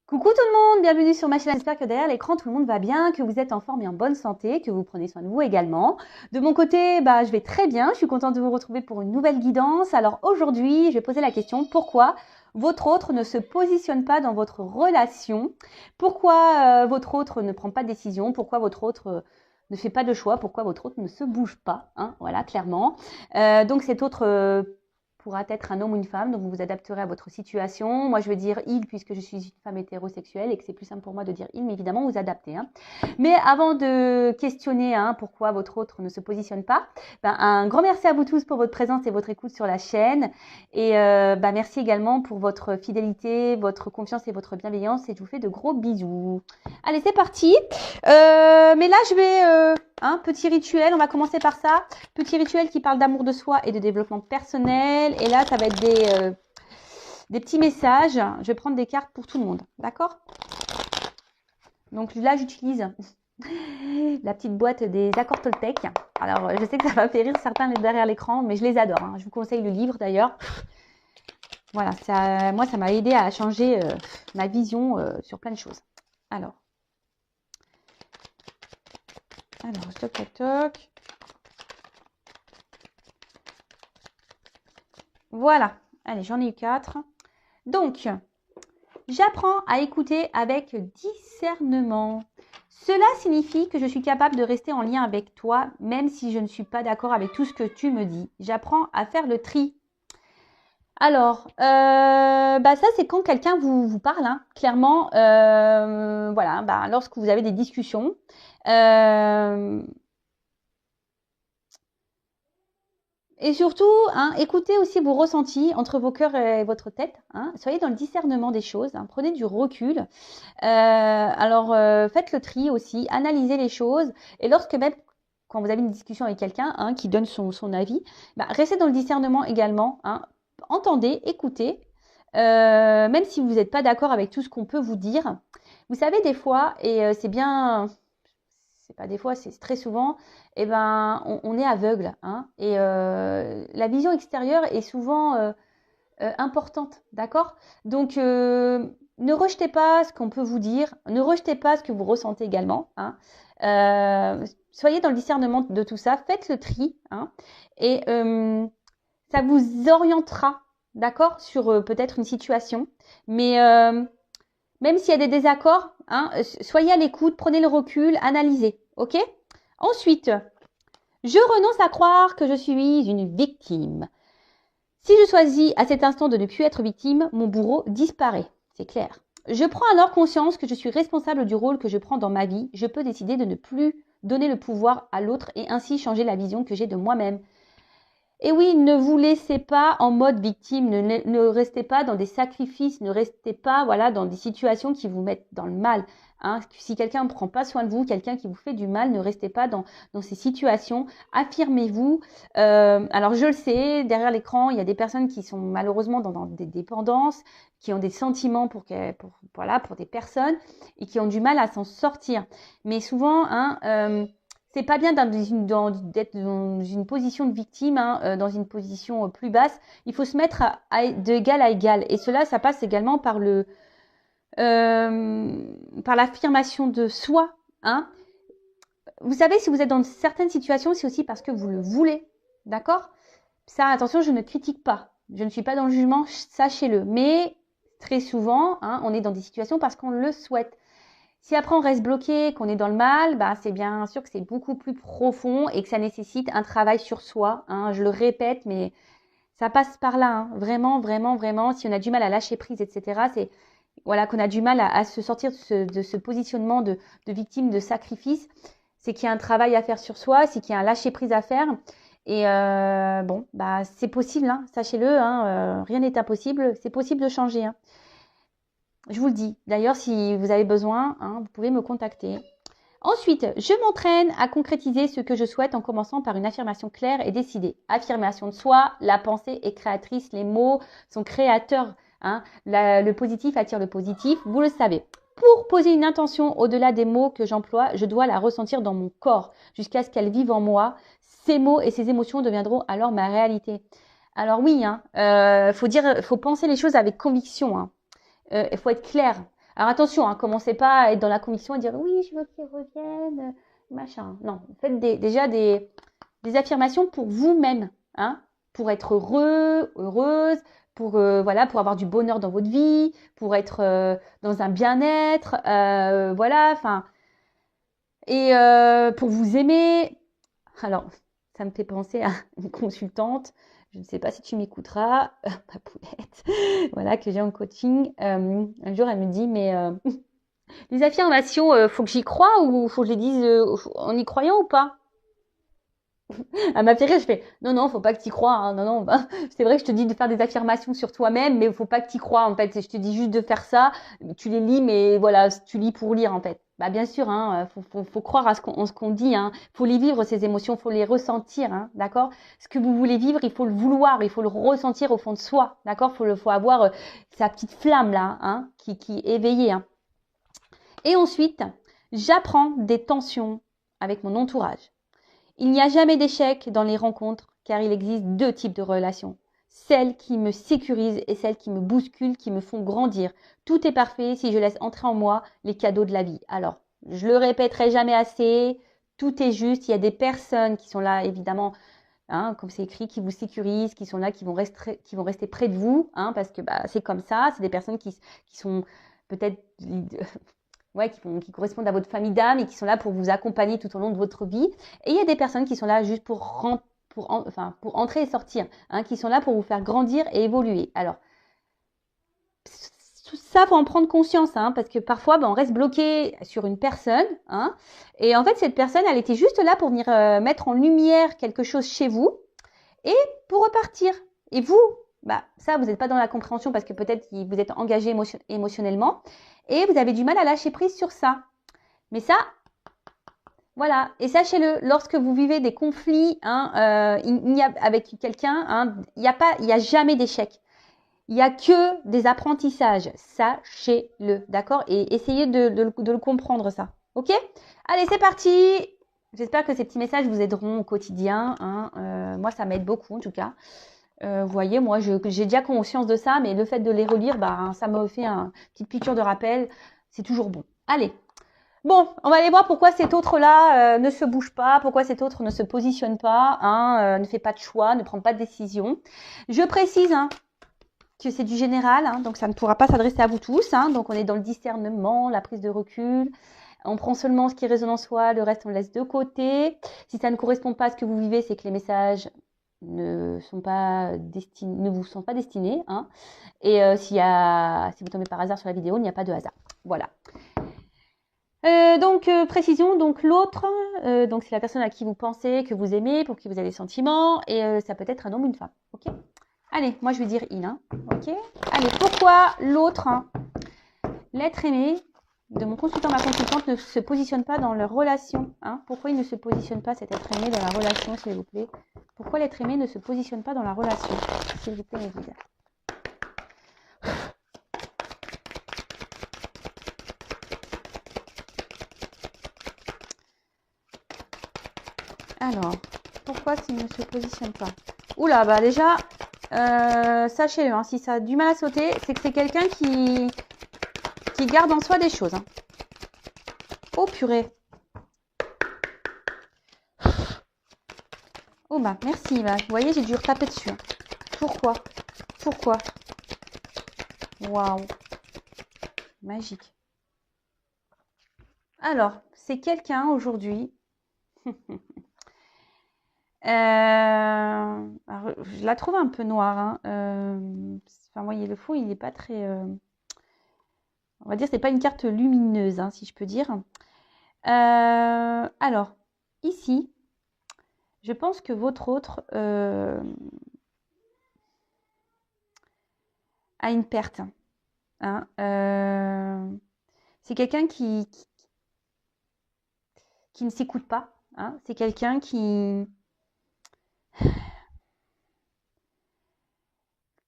Coucou tout le monde, bienvenue sur ma chaîne. J'espère que derrière l'écran tout le monde va bien, que vous êtes en forme et en bonne santé, que vous prenez soin de vous également. De mon côté, je vais très bien, je suis contente de vous retrouver pour une nouvelle guidance. Alors aujourd'hui, je vais poser la question, pourquoi votre autre ne se positionne pas dans votre relation? Pourquoi votre autre ne prend pas de décision? Pourquoi votre autre ne fait pas de choix? Pourquoi votre autre ne se bouge pas, hein? Voilà, clairement. Donc cet autre pourra être un homme ou une femme, donc vous vous adapterez à votre situation. Moi, je vais dire il, puisque je suis une femme hétérosexuelle et que c'est plus simple pour moi de dire il, mais évidemment, vous adaptez. Hein. Mais avant de questionner pourquoi votre autre ne se positionne pas, un grand merci à vous tous pour votre présence et votre écoute sur la chaîne. Et merci également pour votre fidélité, votre confiance et votre bienveillance. Et je vous fais de gros bisous. Allez, c'est parti. Mais là, je vais... petit rituel, on va commencer par ça. Petit rituel qui parle d'amour de soi et de développement personnel. Et là, ça va être des petits messages. Je vais prendre des cartes pour tout le monde. D'accord? Donc là, j'utilise la petite boîte des accords Toltec. Alors, je sais que ça va faire rire certains derrière l'écran, mais je les adore. Hein. Je vous conseille le livre d'ailleurs. Voilà, moi, ça m'a aidé à changer ma vision sur plein de choses. Alors, toc, toc, toc. Voilà. Allez, j'en ai eu 4. Donc, j'apprends à écouter avec discernement. Cela signifie que je suis capable de rester en lien avec toi, même si je ne suis pas d'accord avec tout ce que tu me dis. J'apprends à faire le tri. Alors, ça c'est quand quelqu'un vous parle, hein, clairement, lorsque vous avez des discussions. Et surtout, écoutez aussi vos ressentis entre vos cœurs et votre tête. Soyez dans le discernement des choses. Prenez du recul. Faites le tri aussi. Analysez les choses. Et même quand vous avez une discussion avec quelqu'un qui donne son avis, restez dans le discernement également. Entendez, écoutez. Même si vous n'êtes pas d'accord avec tout ce qu'on peut vous dire. Vous savez, des fois, et c'est bien... c'est pas des fois, c'est très souvent, on est aveugle. Et la vision extérieure est souvent importante, d'accord? Donc, ne rejetez pas ce qu'on peut vous dire, ne rejetez pas ce que vous ressentez également. Soyez dans le discernement de tout ça, faites le tri, et ça vous orientera, d'accord, sur peut-être une situation. Mais même s'il y a des désaccords, soyez à l'écoute, prenez le recul, analysez, ok? Ensuite, je renonce à croire que je suis une victime. Si je choisis à cet instant de ne plus être victime, mon bourreau disparaît, c'est clair. Je prends alors conscience que je suis responsable du rôle que je prends dans ma vie. Je peux décider de ne plus donner le pouvoir à l'autre et ainsi changer la vision que j'ai de moi-même. Et oui, ne vous laissez pas en mode victime, ne restez pas dans des sacrifices, ne restez pas dans des situations qui vous mettent dans le mal. Si quelqu'un ne prend pas soin de vous, quelqu'un qui vous fait du mal, ne restez pas dans ces situations. Affirmez-vous. Alors je le sais, derrière l'écran, il y a des personnes qui sont malheureusement dans des dépendances, qui ont des sentiments pour des personnes et qui ont du mal à s'en sortir. Mais souvent, c'est pas bien d'être dans une position de victime, dans une position plus basse. Il faut se mettre d'égal à égal. Et cela, ça passe également par par l'affirmation de soi. Vous savez, si vous êtes dans certaines situations, c'est aussi parce que vous le voulez. D'accord? Ça, attention, je ne critique pas. Je ne suis pas dans le jugement, sachez-le. Mais très souvent, on est dans des situations parce qu'on le souhaite. Si après on reste bloqué, qu'on est dans le mal, c'est bien sûr que c'est beaucoup plus profond et que ça nécessite un travail sur soi. Je le répète, mais ça passe par là. Vraiment, vraiment, vraiment. Si on a du mal à lâcher prise, etc., c'est qu'on a du mal à se sortir de ce positionnement de victime, de sacrifice. C'est qu'il y a un travail à faire sur soi, c'est qu'il y a un lâcher prise à faire. Et c'est possible, sachez-le. Rien n'est impossible. C'est possible de changer. Je vous le dis. D'ailleurs, si vous avez besoin, vous pouvez me contacter. Ensuite, je m'entraîne à concrétiser ce que je souhaite en commençant par une affirmation claire et décidée. Affirmation de soi, la pensée est créatrice, les mots sont créateurs. Le positif attire le positif, vous le savez. Pour poser une intention au-delà des mots que j'emploie, je dois la ressentir dans mon corps jusqu'à ce qu'elle vive en moi. Ces mots et ces émotions deviendront alors ma réalité. Alors oui, faut penser les choses avec conviction. Il faut être clair. Alors attention, hein, commencez pas à être dans la conviction et dire oui, je veux qu'il revienne, machin. Non, faites déjà des affirmations pour vous-même, hein, pour être heureux, heureuse, pour voilà, pour avoir du bonheur dans votre vie, pour être dans un bien-être, voilà, enfin, et pour vous aimer. Alors, ça me fait penser à une consultante. Je ne sais pas si tu m'écouteras, ma poulette, voilà, que j'ai en coaching. Un jour, elle me dit, mais les affirmations, faut que j'y croie ou faut que je les dise en y croyant ou pas? Elle m'a fait rire, je fais non, non, faut pas que tu y crois, hein, non, non, bah, c'est vrai que je te dis de faire des affirmations sur toi-même, mais faut pas que tu y crois, en fait. Je te dis juste de faire ça, tu les lis, mais voilà, tu lis pour lire, en fait. Bah, bien sûr, hein, faut croire à ce qu'on dit, hein. Faut les vivre, ces émotions, faut les ressentir, hein, d'accord? Ce que vous voulez vivre, il faut le vouloir, il faut le ressentir au fond de soi, d'accord? Faut avoir sa petite flamme, là, hein, qui est éveillée, hein. Et ensuite, j'apprends des tensions avec mon entourage. Il n'y a jamais d'échec dans les rencontres car il existe deux types de relations. Celles qui me sécurisent et celles qui me bousculent, qui me font grandir. Tout est parfait si je laisse entrer en moi les cadeaux de la vie. Alors, je le répéterai jamais assez, tout est juste. Il y a des personnes qui sont là, évidemment, hein, comme c'est écrit, qui vous sécurisent, qui sont là, qui vont rester près de vous, hein, parce que bah, c'est comme ça. C'est des personnes qui sont peut-être ouais, qui correspondent à votre famille d'âme et qui sont là pour vous accompagner tout au long de votre vie. Et il y a des personnes qui sont là juste pour entrer et sortir, hein, qui sont là pour vous faire grandir et évoluer. Alors, tout ça, faut en prendre conscience, hein, parce que parfois, on reste bloqué sur une personne, hein, et en fait, cette personne, elle était juste là pour venir mettre en lumière quelque chose chez vous et pour repartir. Et vous, bah, ça, vous n'êtes pas dans la compréhension parce que peut-être vous êtes engagé émotionnellement et vous avez du mal à lâcher prise sur ça. Mais ça, voilà. Et sachez-le, lorsque vous vivez des conflits, hein, avec quelqu'un, hein, il n'y a jamais d'échec. Il n'y a que des apprentissages. Sachez-le, d'accord? Et essayez de le comprendre, ça. Ok? Allez, c'est parti. J'espère que ces petits messages vous aideront au quotidien, hein. Moi, ça m'aide beaucoup, en tout cas. Vous voyez, moi, j'ai déjà conscience de ça, mais le fait de les relire, bah, ça me fait une petite piqûre de rappel. C'est toujours bon. Allez. Bon, on va aller voir pourquoi cet autre-là ne se bouge pas, pourquoi cet autre ne se positionne pas, hein, ne fait pas de choix, ne prend pas de décision. Je précise, hein, que c'est du général, hein, donc ça ne pourra pas s'adresser à vous tous, hein, donc on est dans le discernement, la prise de recul. On prend seulement ce qui résonne en soi, le reste on le laisse de côté. Si ça ne correspond pas à ce que vous vivez, c'est que les messages ne vous sont pas destinés, hein. Et si vous tombez par hasard sur la vidéo, il n'y a pas de hasard. Voilà. Précision, donc l'autre, donc c'est la personne à qui vous pensez, que vous aimez, pour qui vous avez des sentiments, et ça peut être un homme ou une femme. Ok? Allez, moi je vais dire il, hein. Ok? Allez, pourquoi l'autre, hein, l'être aimé de mon consultant, ma consultante, ne se positionne pas dans leur relation, hein? Pourquoi il ne se positionne pas, cet être aimé, dans la relation, s'il vous plaît? Pourquoi l'être aimé ne se positionne pas dans la relation, s'il vous plaît, mes guides? Alors, pourquoi il ne se positionne pas? Oula, bah déjà, sachez-le, hein, si ça a du mal à sauter, c'est que c'est quelqu'un qui garde en soi des choses, hein. Oh purée. Oh bah merci, bah, vous voyez, j'ai dû retaper dessus, hein. Pourquoi? Waouh. Magique. Alors, c'est quelqu'un aujourd'hui. Alors, je la trouve un peu noire, hein. Enfin, vous voyez, le fond, il n'est pas très... on va dire, c'est pas une carte lumineuse, hein, si je peux dire. Alors, ici, je pense que votre autre a une perte, hein. C'est quelqu'un qui ne s'écoute pas, hein. C'est quelqu'un qui,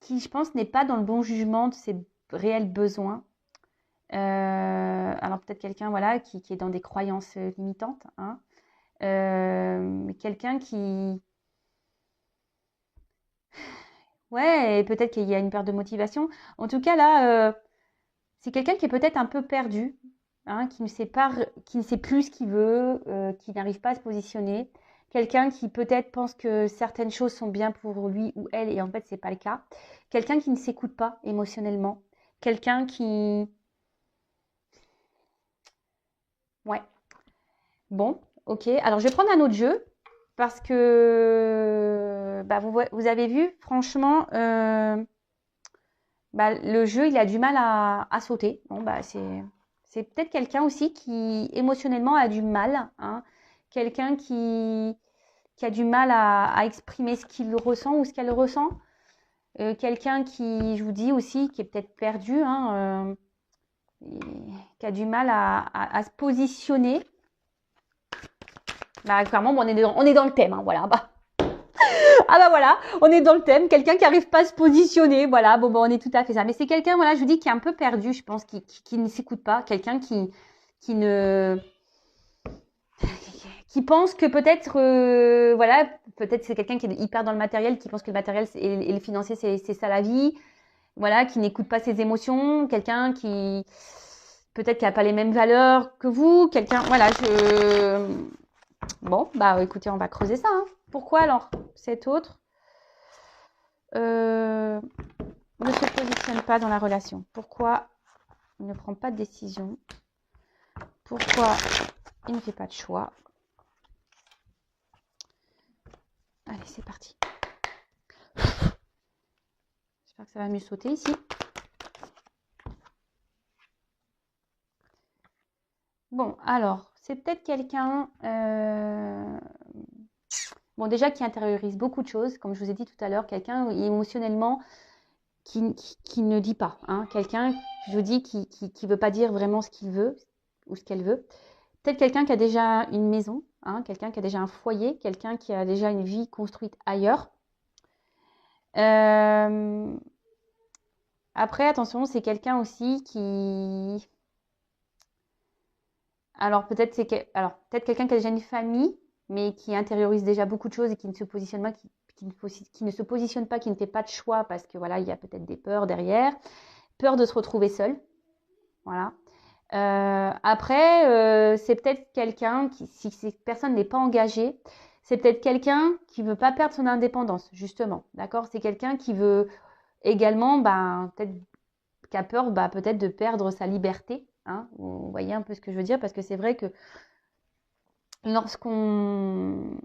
je pense, n'est pas dans le bon jugement de ses réels besoins. Alors peut-être quelqu'un, voilà, qui est dans des croyances limitantes, hein. Quelqu'un qui... Ouais, et peut-être qu'il y a une perte de motivation. En tout cas, là, C'est quelqu'un qui est peut-être un peu perdu, hein, qui ne sait pas, qui ne sait plus ce qu'il veut, qui n'arrive pas à se positionner. Quelqu'un qui peut-être pense que certaines choses sont bien pour lui ou elle et en fait c'est pas le cas. Quelqu'un qui ne s'écoute pas émotionnellement. Quelqu'un qui... Ouais. Bon, ok. Alors je vais prendre un autre jeu parce que bah, vous avez vu, franchement, bah, le jeu il a du mal à sauter. Bon, bah, c'est peut-être quelqu'un aussi qui émotionnellement a du mal, hein. Quelqu'un qui a du mal à exprimer ce qu'il ressent ou ce qu'elle ressent. Quelqu'un qui, je vous dis aussi, qui est peut-être perdu, hein, qui a du mal à se positionner. Bah, clairement, bon, on est dans le thème, hein, voilà. Bah. Ah bah voilà, on est dans le thème. Quelqu'un qui n'arrive pas à se positionner, voilà. Bon, on est tout à fait ça. Mais c'est quelqu'un, voilà, je vous dis, qui est un peu perdu, je pense, qui ne s'écoute pas. Quelqu'un qui ne... qui pense que peut-être, voilà, peut-être c'est quelqu'un qui est hyper dans le matériel, qui pense que le matériel et le financier, c'est ça la vie. Voilà, qui n'écoute pas ses émotions. Quelqu'un qui, peut-être, qui n'a pas les mêmes valeurs que vous. Quelqu'un, voilà, Bon, bah écoutez, on va creuser ça, hein. Pourquoi alors cet autre ne se positionne pas dans la relation? Pourquoi il ne prend pas de décision? Pourquoi il ne fait pas de choix? Allez, c'est parti. J'espère que ça va mieux sauter ici. Bon, alors, c'est peut-être quelqu'un... Bon, déjà qui intériorise beaucoup de choses, comme je vous ai dit tout à l'heure, quelqu'un émotionnellement qui ne dit pas, hein. Quelqu'un, je vous dis, qui veut pas dire vraiment ce qu'il veut ou ce qu'elle veut. Peut-être quelqu'un qui a déjà une maison, hein, quelqu'un qui a déjà un foyer, quelqu'un qui a déjà une vie construite ailleurs. Après, attention, c'est quelqu'un aussi qui... Alors peut-être peut-être quelqu'un qui a déjà une famille, mais qui intériorise déjà beaucoup de choses et qui ne se positionne pas, qui ne se positionne pas, qui ne fait pas de choix parce que voilà, il y a peut-être des peurs derrière, peur de se retrouver seul, voilà. Après, c'est peut-être quelqu'un qui, si cette personne n'est pas engagée, c'est peut-être quelqu'un qui veut pas perdre son indépendance, justement, d'accord? C'est quelqu'un qui veut également, peut-être, qui a peur, peut-être de perdre sa liberté, hein? Vous voyez un peu ce que je veux dire, parce que c'est vrai que lorsqu'on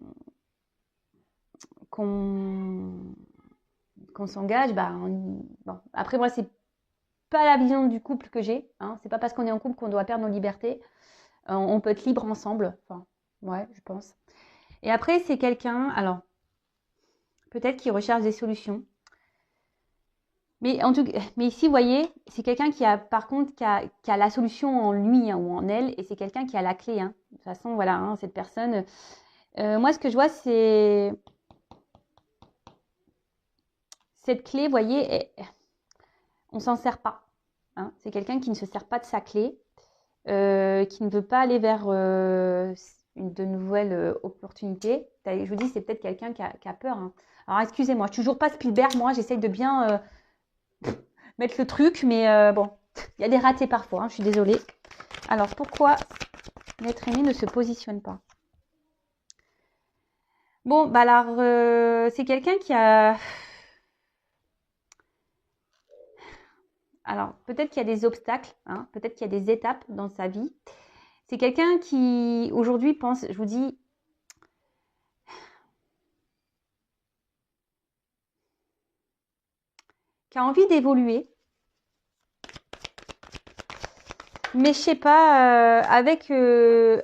qu'on s'engage, bon. Après moi c'est pas la vision du couple que j'ai, hein. C'est pas parce qu'on est en couple qu'on doit perdre nos libertés. On peut être libre ensemble, enfin, ouais, je pense. Et après c'est quelqu'un, alors peut-être qui recherche des solutions. Mais en tout cas, mais ici, vous voyez, c'est quelqu'un qui a, par contre, qui a la solution en lui, hein, ou en elle, et c'est quelqu'un qui a la clé, hein. De toute façon, voilà, hein, cette personne. Moi, ce que je vois, c'est cette clé, vous voyez, on s'en sert pas, hein. C'est quelqu'un qui ne se sert pas de sa clé, qui ne veut pas aller vers de nouvelles opportunités. Je vous dis, c'est peut-être quelqu'un qui a peur, hein. Alors, excusez-moi, je suis toujours pas Spielberg, moi, j'essaye de bien mettre le truc, mais bon, il y a des ratés parfois, hein, je suis désolée. Alors, pourquoi l'être aimé ne se positionne pas? Bon, alors, c'est quelqu'un qui a... Alors, peut-être qu'il y a des obstacles, hein, peut-être qu'il y a des étapes dans sa vie. C'est quelqu'un qui, aujourd'hui, pense, je vous dis, qui a envie d'évoluer. Mais je sais pas, je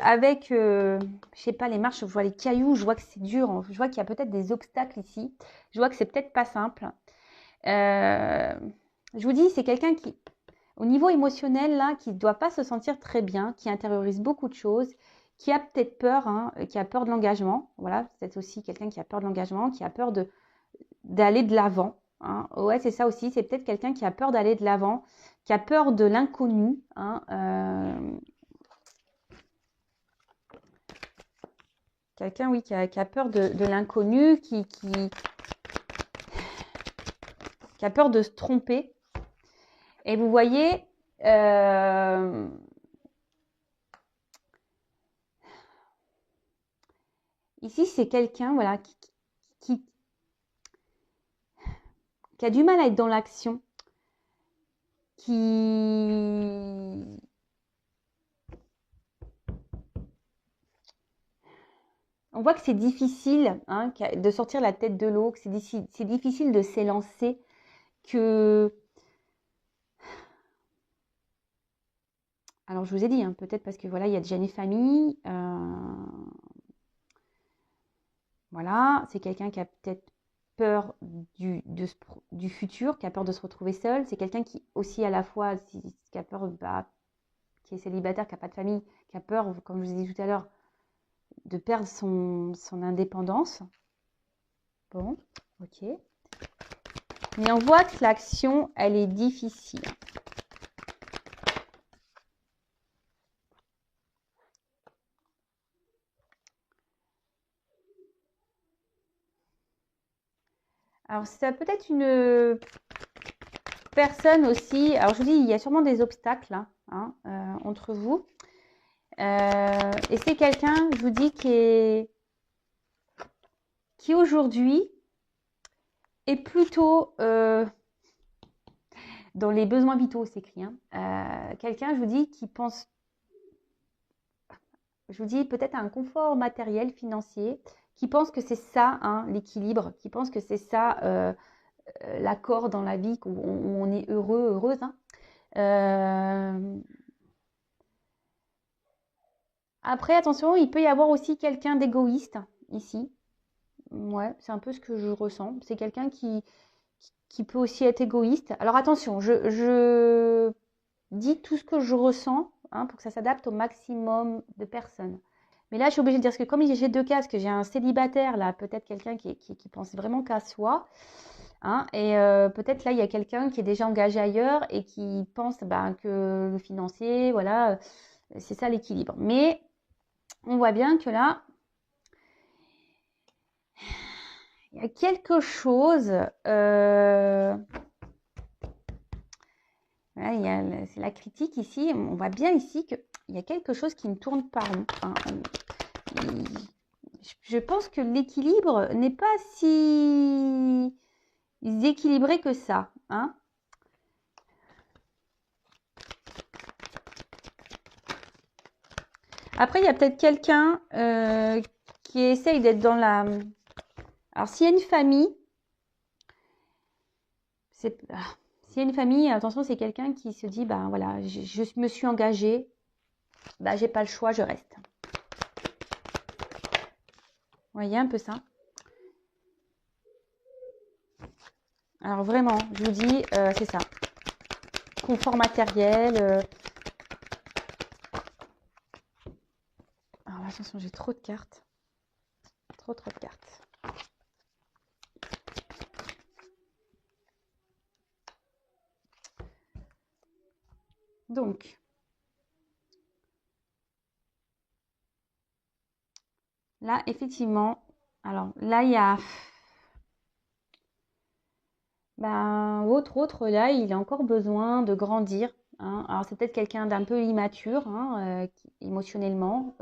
sais pas, les marches, je vois les cailloux, je vois que c'est dur, hein. Je vois qu'il y a peut-être des obstacles ici. Je vois que c'est peut-être pas simple. Je vous dis, c'est quelqu'un qui, au niveau émotionnel, là, qui ne doit pas se sentir très bien, qui intériorise beaucoup de choses, qui a peut-être peur, hein, qui a peur de l'engagement. Voilà, c'est aussi quelqu'un qui a peur de l'engagement, qui a peur d'aller de l'avant, hein. Ouais, c'est ça aussi, c'est peut-être quelqu'un qui a peur d'aller de l'avant, qui a peur de l'inconnu, hein, quelqu'un, oui, qui a peur de l'inconnu, qui a peur de se tromper. Et vous voyez, Euh, Ici, c'est quelqu'un voilà, qui, qui a du mal à être dans l'action, qui... On voit que c'est difficile hein, de sortir la tête de l'eau, que c'est difficile de s'élancer, que... Alors, je vous ai dit, hein, peut-être parce que voilà, il y a déjà une famille. Voilà, c'est quelqu'un qui a peut-être peur du futur, qui a peur de se retrouver seul. C'est quelqu'un qui aussi à la fois, qui a peur, qui est célibataire, qui n'a pas de famille, qui a peur, comme je vous ai dit tout à l'heure, de perdre son indépendance. Bon, ok. Mais on voit que l'action, elle est difficile. Alors, ça peut être une personne aussi. Alors, je vous dis, il y a sûrement des obstacles hein, entre vous. Et c'est quelqu'un, je vous dis, qui aujourd'hui est plutôt dans les besoins vitaux, c'est écrit. Hein. Quelqu'un, je vous dis, qui pense, je vous dis, peut-être à un confort matériel, financier, qui pense que c'est ça, hein, l'équilibre, qui pense que c'est ça, l'accord dans la vie, où on est heureux, heureuse. Hein. Après, attention, il peut y avoir aussi quelqu'un d'égoïste ici. Ouais, c'est un peu ce que je ressens. C'est quelqu'un qui peut aussi être égoïste. Alors attention, je dis tout ce que je ressens hein, pour que ça s'adapte au maximum de personnes. Mais là, je suis obligée de dire, parce que comme j'ai deux cas, parce que j'ai un célibataire, là, peut-être quelqu'un qui pense vraiment qu'à soi, hein, et peut-être là, il y a quelqu'un qui est déjà engagé ailleurs et qui pense ben, que le financier, voilà, c'est ça l'équilibre. Mais on voit bien que là, il y a quelque chose... Voilà, c'est la critique ici. On voit bien ici qu'il y a quelque chose qui ne tourne pas rond. Hein. Je pense que l'équilibre n'est pas si équilibré que ça. Hein. Après, il y a peut-être quelqu'un qui essaye d'être dans la... Alors, s'il y a une famille, s'il y a une famille, attention, c'est quelqu'un qui se dit, ben voilà, je me suis engagée, ben, j'ai pas le choix, je reste. Vous voyez un peu ça. Alors vraiment, je vous dis, c'est ça. Confort matériel. Alors attention, j'ai trop de cartes. Trop de cartes. Donc, là, effectivement, alors là, il y a... Ben, autre, là, il a encore besoin de grandir. Hein. Alors, c'est peut-être quelqu'un d'un peu immature, hein, émotionnellement.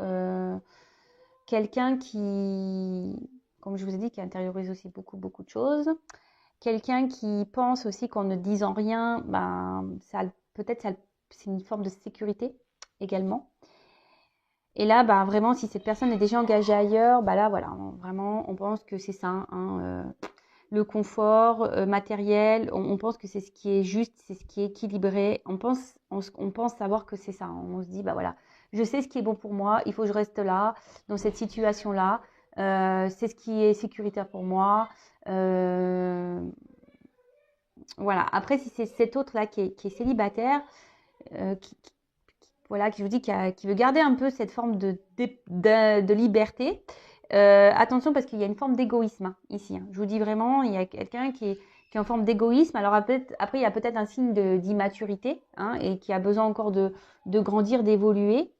Quelqu'un qui, comme je vous ai dit, qui intériorise aussi beaucoup de choses. Quelqu'un qui pense aussi qu'en ne disant rien, ben, peut-être c'est une forme de sécurité également. Et là, bah, vraiment, si cette personne est déjà engagée ailleurs, bah là, voilà, vraiment, on pense que c'est ça, hein, le confort matériel, on pense que c'est ce qui est juste, c'est ce qui est équilibré. On pense savoir que c'est ça. On se dit, bah voilà, je sais ce qui est bon pour moi, il faut que je reste là, dans cette situation-là. C'est ce qui est sécuritaire pour moi. Voilà. Après, si c'est cet autre-là qui est célibataire, voilà, qui vous dit qui veut garder un peu cette forme de liberté. Attention parce qu'il y a une forme d'égoïsme hein, ici. Hein. Je vous dis vraiment, il y a quelqu'un qui est en forme d'égoïsme. Alors après, il y a peut-être un signe d'immaturité hein, et qui a besoin encore de grandir, d'évoluer.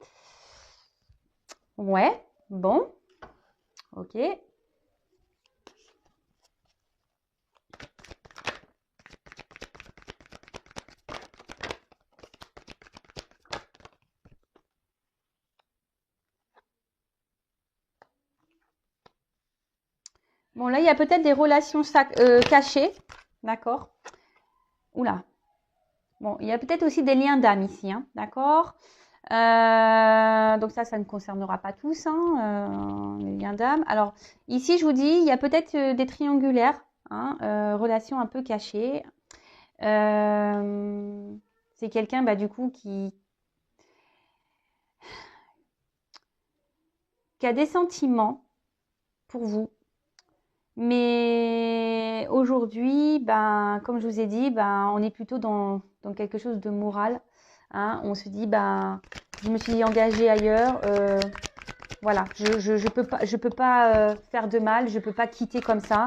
Ouais, bon, ok. Bon, là, il y a peut-être des relations cachées. D'accord. Oula. Bon, il y a peut-être aussi des liens d'âme ici. Hein, d'accord. Donc ça ne concernera pas tous, hein, les liens d'âme. Alors, ici, je vous dis, il y a peut-être des triangulaires, hein, relations un peu cachées. C'est quelqu'un, bah, du coup, qui a des sentiments pour vous. Mais aujourd'hui, ben, comme je vous ai dit, ben, on est plutôt dans quelque chose de moral. Hein. On se dit, ben, je me suis engagée ailleurs. Voilà, je peux pas faire de mal, je peux pas quitter comme ça.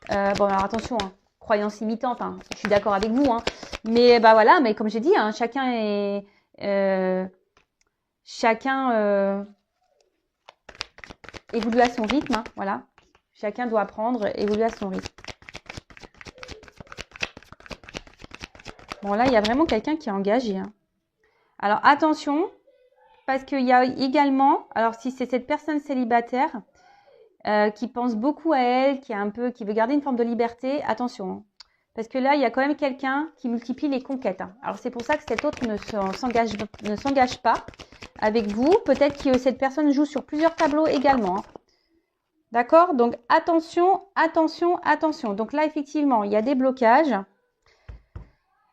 Bon, alors attention, hein, croyance limitante. Hein, je suis d'accord avec vous, hein, mais bah voilà, mais comme j'ai dit, hein, chacun est évolue à son rythme. Hein, voilà, chacun doit apprendre, évoluer à son rythme. Bon là, il y a vraiment quelqu'un qui est engagé. Hein. Alors attention, parce qu'il y a également, alors si c'est cette personne célibataire. Qui pense beaucoup à elle, qui veut garder une forme de liberté, attention. Hein. Parce que là, il y a quand même quelqu'un qui multiplie les conquêtes. Hein. Alors c'est pour ça que cet autre ne s'engage pas avec vous. Peut-être que cette personne joue sur plusieurs tableaux également. Hein. D'accord? Donc attention, attention, attention. Donc là, effectivement, il y a des blocages.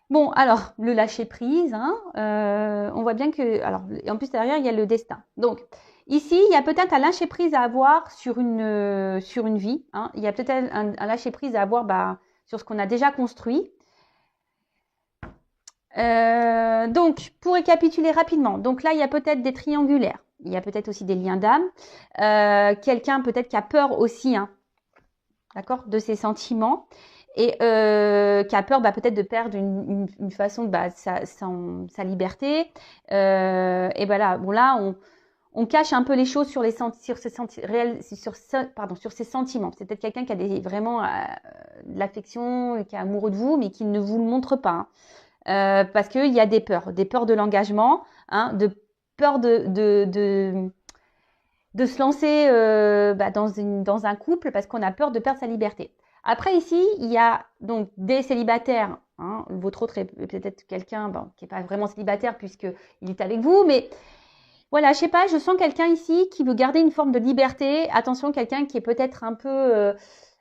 Bon, alors, le lâcher prise, hein, on voit bien que... Alors, en plus, derrière, il y a le destin. Donc, ici, il y a peut-être un lâcher prise à avoir sur une vie. Hein. Il y a peut-être un lâcher prise à avoir sur ce qu'on a déjà construit. Donc, pour récapituler rapidement, donc là, il y a peut-être des triangulaires. Il y a peut-être aussi des liens d'âme. Quelqu'un peut-être qui a peur aussi, hein, d'accord, de ses sentiments. Et qui a peur peut-être de perdre une façon de sa liberté. Et voilà, bon là, on cache un peu les choses sur ses sentiments. C'est peut-être quelqu'un qui a vraiment de l'affection, qui est amoureux de vous, mais qui ne vous le montre pas. Hein. Parce qu'il y a des peurs de l'engagement, hein, de peur de se lancer dans un couple parce qu'on a peur de perdre sa liberté. Après ici, il y a donc des célibataires. Hein, votre autre est peut-être quelqu'un qui n'est pas vraiment célibataire puisqu'il est avec vous. Mais voilà, je sais pas, je sens quelqu'un ici qui veut garder une forme de liberté. Attention, quelqu'un qui est peut-être un peu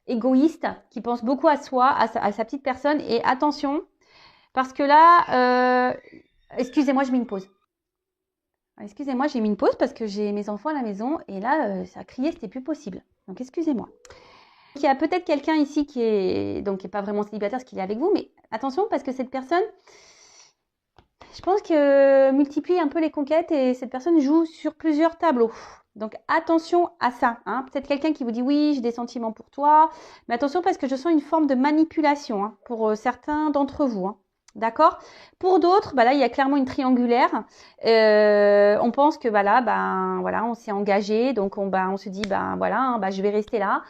égoïste, qui pense beaucoup à soi, à sa petite personne. Et attention, parce que là, excusez-moi, je mets une pause. Excusez-moi, j'ai mis une pause parce que j'ai mes enfants à la maison et là, ça criait, c'était plus possible. Donc, excusez-moi. Il y a peut-être quelqu'un ici qui est pas vraiment célibataire parce qu'il est avec vous, mais attention parce que cette personne, je pense que multiplie un peu les conquêtes et cette personne joue sur plusieurs tableaux. Donc, attention à ça. Hein. Peut-être quelqu'un qui vous dit oui, j'ai des sentiments pour toi, mais attention parce que je sens une forme de manipulation hein, pour certains d'entre vous. Hein. D'accord. Pour d'autres, là, il y a clairement une triangulaire. On pense que voilà, on s'est engagé, donc on se dit je vais rester là.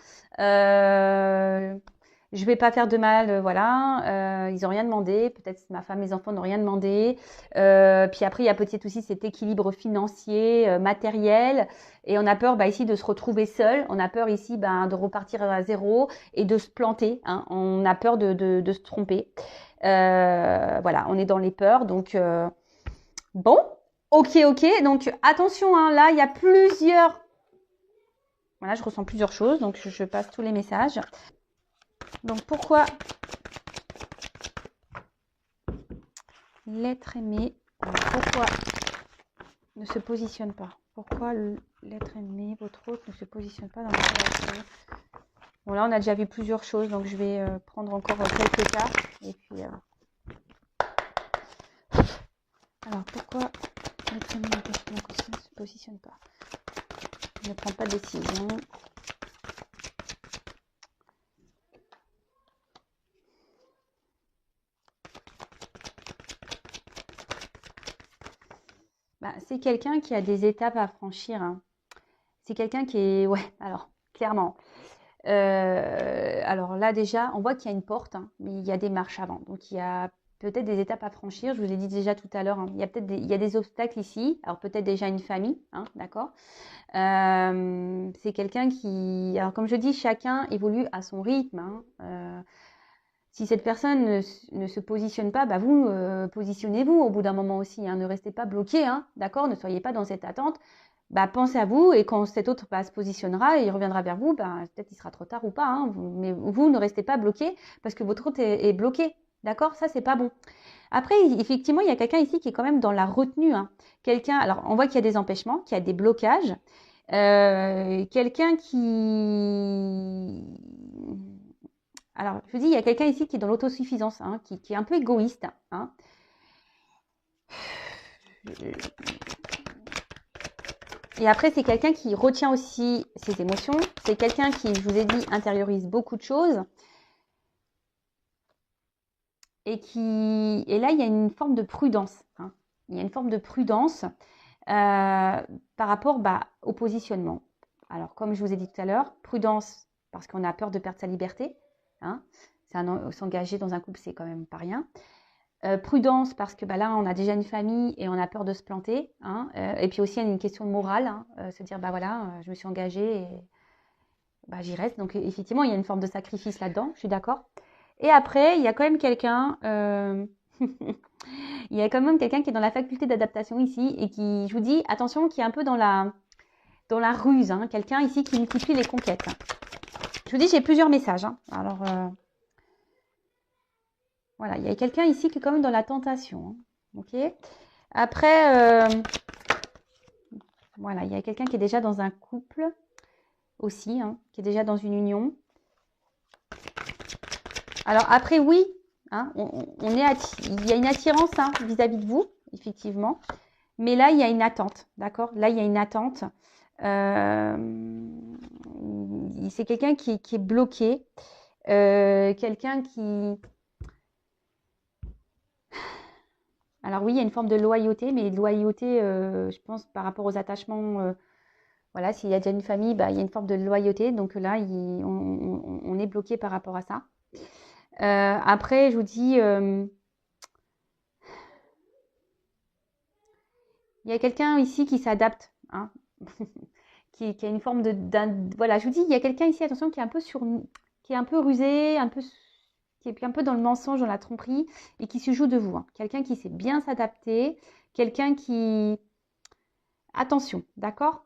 Je vais pas faire de mal, voilà. Ils ont rien demandé. Peut-être ma femme, mes enfants n'ont rien demandé. Puis après, il y a peut-être aussi cet équilibre financier, matériel, et on a peur ici de se retrouver seul. On a peur ici de repartir à zéro et de se planter. Hein. On a peur de se tromper. Voilà, on est dans les peurs. Donc bon, ok. Donc attention, hein, là il y a plusieurs. Voilà, je ressens plusieurs choses. Donc je passe tous les messages. Donc pourquoi l'être aimé, pourquoi ne se positionne pas? Pourquoi l'être aimé, votre autre, ne se positionne pas dans votre relation? Bon là on a déjà vu plusieurs choses, donc je vais prendre encore quelques cas. Et puis alors pourquoi l'être aimé ne se positionne pas? Ne prend pas de décision. C'est quelqu'un qui a des étapes à franchir. Hein. C'est quelqu'un qui est... Ouais, alors, clairement. Alors là, déjà, on voit qu'il y a une porte, hein, mais il y a des marches avant. Donc, il y a peut-être des étapes à franchir. Je vous ai dit déjà tout à l'heure, hein, il y a peut-être il y a des obstacles ici. Alors peut-être déjà une famille, hein, d'accord. C'est quelqu'un qui, alors comme je dis, chacun évolue à son rythme. Hein. Si cette personne ne se positionne pas, bah vous positionnez-vous au bout d'un moment aussi. Hein. Ne restez pas bloqué, hein, d'accord. Ne soyez pas dans cette attente. Bah, pensez à vous et quand cet autre se positionnera et il reviendra vers vous, bah, peut-être il sera trop tard ou pas. Hein, mais vous ne restez pas bloqué parce que votre autre est bloqué. D'accord. Ça, c'est pas bon. Après, effectivement, il y a quelqu'un ici qui est quand même dans la retenue. Hein. Quelqu'un, alors on voit qu'il y a des empêchements, qu'il y a des blocages. Quelqu'un qui... Alors, je vous dis, il y a quelqu'un ici qui est dans l'autosuffisance, hein, qui est un peu égoïste. Hein. Et après, c'est quelqu'un qui retient aussi ses émotions. C'est quelqu'un qui, je vous ai dit, intériorise beaucoup de choses. Et là, il y a une forme de prudence. Hein. Il y a une forme de prudence par rapport au positionnement. Alors, comme je vous ai dit tout à l'heure, prudence parce qu'on a peur de perdre sa liberté. Hein. S'engager dans un couple, c'est quand même pas rien. Prudence parce que là, on a déjà une famille et on a peur de se planter. Hein. Et puis aussi, il y a une question de morale. Hein. Se dire, voilà, je me suis engagée et j'y reste. Donc, effectivement, il y a une forme de sacrifice là-dedans. Je suis d'accord. Et après, il y a quand même quelqu'un... il y a quand même quelqu'un qui est dans la faculté d'adaptation ici et qui, je vous dis, attention, qui est un peu dans la ruse. Hein. Quelqu'un ici qui multiplie les conquêtes. Je vous dis, j'ai plusieurs messages. Hein. Alors, voilà, il y a quelqu'un ici qui est quand même dans la tentation. Hein. Ok. Après, voilà, il y a quelqu'un qui est déjà dans un couple aussi, hein, qui est déjà dans une union. Alors après, oui, hein, il y a une attirance hein, vis-à-vis de vous, effectivement. Mais là, il y a une attente, d'accord? Là, il y a une attente. C'est quelqu'un qui est bloqué. Quelqu'un qui... Alors oui, il y a une forme de loyauté, mais loyauté, je pense, par rapport aux attachements... voilà, s'il y a déjà une famille, il y a une forme de loyauté. Donc là, on est bloqué par rapport à ça. Après, je vous dis... il y a quelqu'un ici qui s'adapte, hein, qui a une forme voilà, je vous dis, il y a quelqu'un ici, attention, qui est un peu qui est un peu rusé, qui est un peu dans le mensonge, dans la tromperie, et qui se joue de vous. Hein. Quelqu'un qui sait bien s'adapter, quelqu'un qui... Attention, d'accord?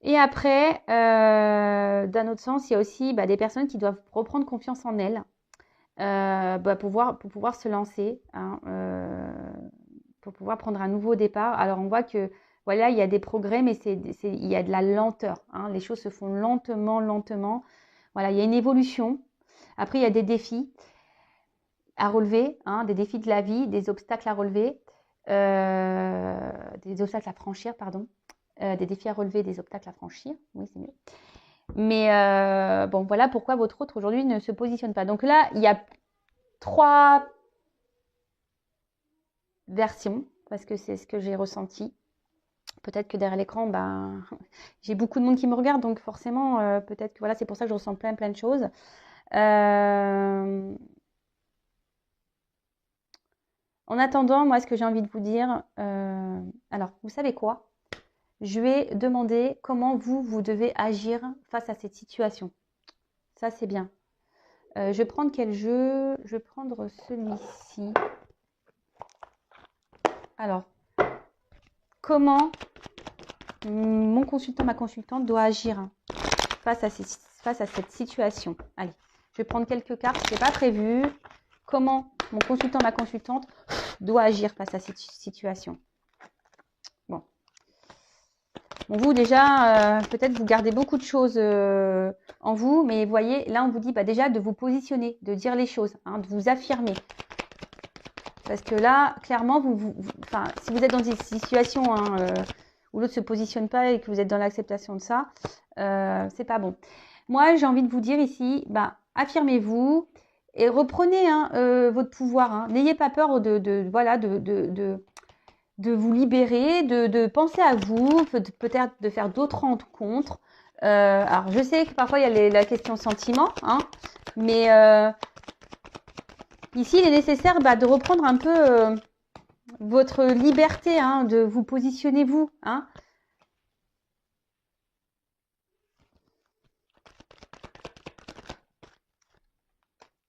Et après, d'un autre sens, il y a aussi des personnes qui doivent reprendre confiance en elles pour pouvoir se lancer, hein, pour pouvoir prendre un nouveau départ. Alors, on voit que, voilà, il y a des progrès, mais il y a de la lenteur. Hein. Les choses se font lentement, lentement. Voilà, il y a une évolution. Après, il y a des défis à relever, hein, des défis de la vie, des obstacles à relever, des obstacles à franchir, pardon. Des défis à relever, des obstacles à franchir. Oui, c'est mieux. Mais bon, voilà pourquoi votre autre aujourd'hui ne se positionne pas. Donc là, il y a 3 versions, parce que c'est ce que j'ai ressenti. Peut-être que derrière l'écran, j'ai beaucoup de monde qui me regarde, donc forcément, peut-être que voilà, c'est pour ça que je ressens plein de choses. En attendant, moi, ce que j'ai envie de vous dire, alors, vous savez quoi? Je vais demander comment vous devez agir face à cette situation. Ça, c'est bien. Je vais prendre quel jeu? Je vais prendre celui-ci. Alors, comment mon consultant, ma consultante doit agir face à cette situation? Allez, je vais prendre quelques cartes, ce n'est pas prévu. Comment mon consultant, ma consultante doit agir face à cette situation? Bon, vous déjà, peut-être vous gardez beaucoup de choses en vous, mais vous voyez, là on vous dit déjà de vous positionner, de dire les choses, hein, de vous affirmer. Parce que là, clairement, si vous êtes dans une situation où l'autre ne se positionne pas et que vous êtes dans l'acceptation de ça, c'est pas bon. Moi, j'ai envie de vous dire ici, affirmez-vous et reprenez votre pouvoir. Hein. N'ayez pas peur de vous libérer, de penser à vous, peut-être de faire d'autres rencontres. Alors, je sais que parfois, il y a la question sentiment, hein, mais Ici, il est nécessaire de reprendre un peu votre liberté, hein, de vous positionner vous. Hein.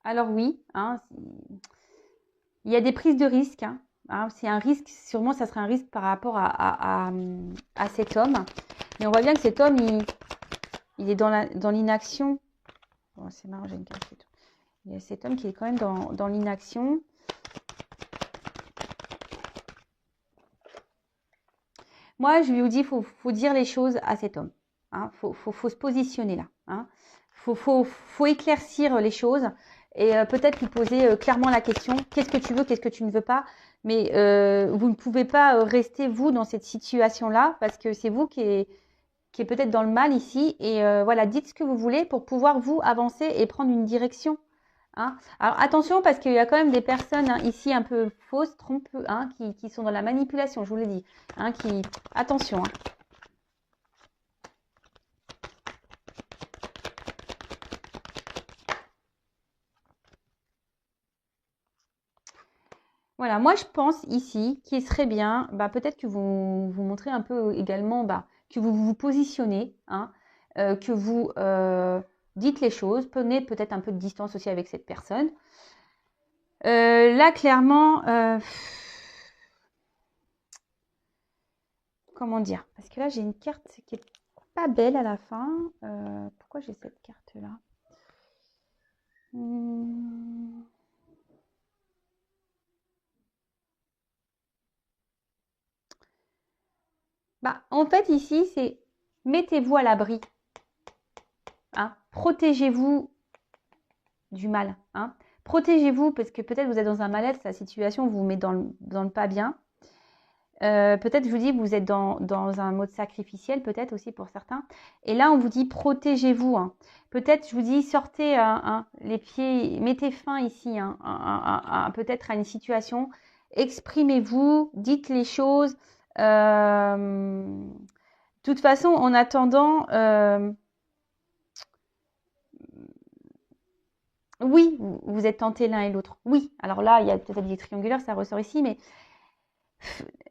Alors oui, hein, il y a des prises de risques. Hein. C'est un risque, sûrement ça serait un risque par rapport à cet homme. Mais on voit bien que cet homme, il est dans l'inaction. Bon, c'est marrant, j'ai une carte. Il y a cet homme qui est quand même dans l'inaction. Moi, je lui dis, faut dire les choses à cet homme. Hein. Faut se positionner là. Hein. Faut éclaircir les choses et peut-être lui poser clairement la question, qu'est-ce que tu veux, qu'est-ce que tu ne veux pas. Mais vous ne pouvez pas rester, vous, dans cette situation-là parce que c'est vous qui est peut-être dans le mal ici. Et voilà, dites ce que vous voulez pour pouvoir, vous, avancer et prendre une direction. Hein. Alors attention parce qu'il y a quand même des personnes hein, ici un peu fausses, trompeuses, hein, qui sont dans la manipulation, je vous l'ai dit. Hein, attention. Hein. Voilà, moi je pense ici qu'il serait bien, peut-être que vous montrez un peu également que vous vous positionnez, hein, que vous dites les choses, prenez peut-être un peu de distance aussi avec cette personne. Là, clairement, comment dire? Parce que là, j'ai une carte qui est pas belle à la fin. Pourquoi j'ai cette carte-là? En fait, ici, c'est mettez-vous à l'abri. Hein, protégez-vous du mal. Hein. Protégez-vous parce que peut-être vous êtes dans un mal-être, la situation vous met dans le pas bien. Peut-être, je vous dis, vous êtes dans un mode sacrificiel, peut-être aussi pour certains. Et là, on vous dit protégez-vous. Hein. Peut-être, je vous dis, sortez les pieds, mettez fin ici, peut-être à une situation. Exprimez-vous, dites les choses. De toute façon, en attendant, oui, vous êtes tentés l'un et l'autre. Oui, alors là, il y a peut-être des triangulaires, ça ressort ici, mais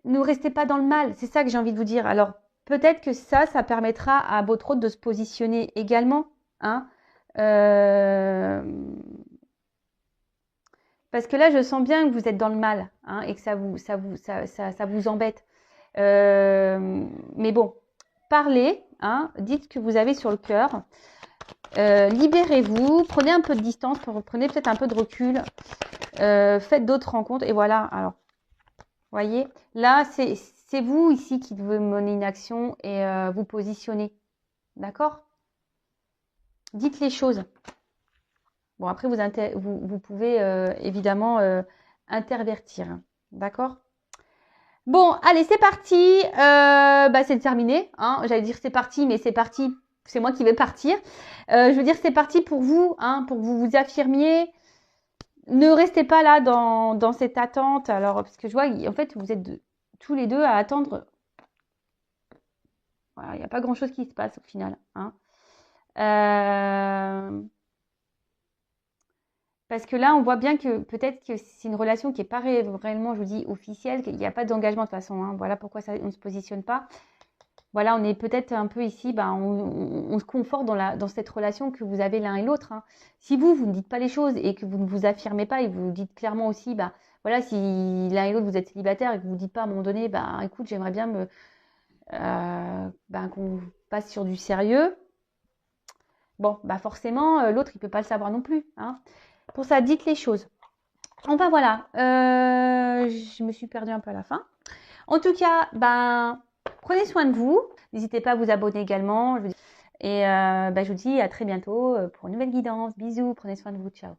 ne restez pas dans le mal. C'est ça que j'ai envie de vous dire. Alors, peut-être que ça permettra à votre hôte de se positionner également. Hein. Parce que là, je sens bien que vous êtes dans le mal hein, et que ça vous embête. Mais bon, parlez, hein, dites ce que vous avez sur le cœur. Libérez-vous, prenez un peu de distance, prenez peut-être un peu de recul, faites d'autres rencontres et voilà. Alors, voyez, là, c'est vous ici qui devez mener une action et vous positionner. D'accord? Dites les choses. Bon, après, vous pouvez évidemment intervertir. D'accord? Bon, allez, c'est parti. C'est terminé. Hein. J'allais dire c'est parti, mais c'est parti. C'est moi qui vais partir. Je veux dire, c'est parti pour vous, hein, pour que vous vous affirmiez. Ne restez pas là dans cette attente. Alors, parce que je vois, en fait, vous êtes tous les deux à attendre. Voilà, il n'y a pas grand-chose qui se passe au final. Hein. Parce que là, on voit bien que peut-être que c'est une relation qui n'est pas réellement, je vous dis, officielle, qu'il n'y a pas d'engagement de toute façon. Hein. Voilà pourquoi on ne se positionne pas. Voilà, on est peut-être un peu ici, on se conforte dans cette relation que vous avez l'un et l'autre. Hein. Si vous ne dites pas les choses et que vous ne vous affirmez pas et que vous dites clairement aussi, voilà, si l'un et l'autre vous êtes célibataire et que vous ne dites pas à un moment donné, écoute, j'aimerais bien qu'on passe sur du sérieux. Bon, forcément, l'autre, il ne peut pas le savoir non plus. Hein. Pour ça, dites les choses. Enfin, voilà. Je me suis perdue un peu à la fin. En tout cas, prenez soin de vous. N'hésitez pas à vous abonner également. Et je vous dis à très bientôt pour une nouvelle guidance. Bisous, prenez soin de vous. Ciao.